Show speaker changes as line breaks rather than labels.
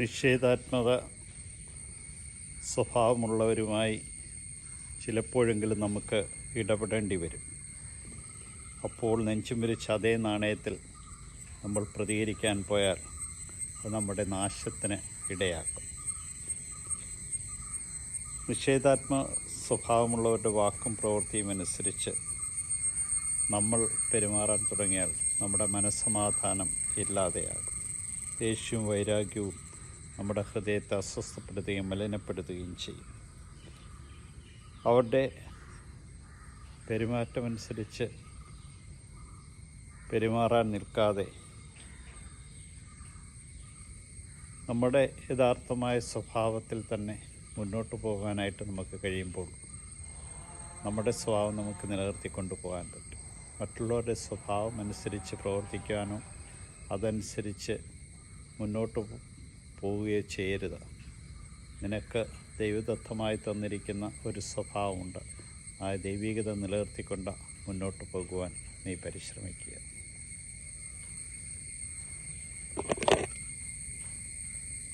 നിഷേധാത്മക സ്വഭാവമുള്ളവരുമായി ചിലപ്പോഴെങ്കിലും നമുക്ക് ഇടപെടേണ്ടി വരും. അപ്പോൾ നെഞ്ചും വിരിച്ച അതേ നാണയത്തിൽ നമ്മൾ പ്രതികരിക്കാൻ പോയാൽ അത് നമ്മുടെ നാശത്തിന് ഇടയാക്കും. നിഷേധാത്മക സ്വഭാവമുള്ളവരുടെ വാക്കും പ്രവൃത്തിയും അനുസരിച്ച് നമ്മൾ പെരുമാറാൻ തുടങ്ങിയാൽ നമ്മുടെ മനസ്സമാധാനം ഇല്ലാതെയാകും. ദേഷ്യവും വൈരാഗ്യവും നമ്മുടെ ഹൃദയത്തെ അസ്വസ്ഥപ്പെടുത്തുകയും മലിനപ്പെടുത്തുകയും ചെയ്യും. അവരുടെ പെരുമാറ്റമനുസരിച്ച് പെരുമാറാൻ നിൽക്കാതെ നമ്മുടെ യഥാർത്ഥമായ സ്വഭാവത്തിൽ തന്നെ മുന്നോട്ട് പോകാനായിട്ട് നമുക്ക് കഴിയുമ്പോൾ നമ്മുടെ സ്വഭാവം നമുക്ക് നിലനിർത്തിക്കൊണ്ടു പോകാൻ പറ്റും. മറ്റുള്ളവരുടെ സ്വഭാവം അനുസരിച്ച് പ്രവർത്തിക്കാനോ അതനുസരിച്ച് മുന്നോട്ട് പോവുകയോ ചെയ്യരുത്. നിനക്ക് ദൈവദത്തമായി തന്നിരിക്കുന്ന ഒരു സ്വഭാവമുണ്ട്. ആ ദൈവികത നിലനിർത്തിക്കൊണ്ട് മുന്നോട്ട് പോകുവാൻ നീ പരിശ്രമിക്കുക.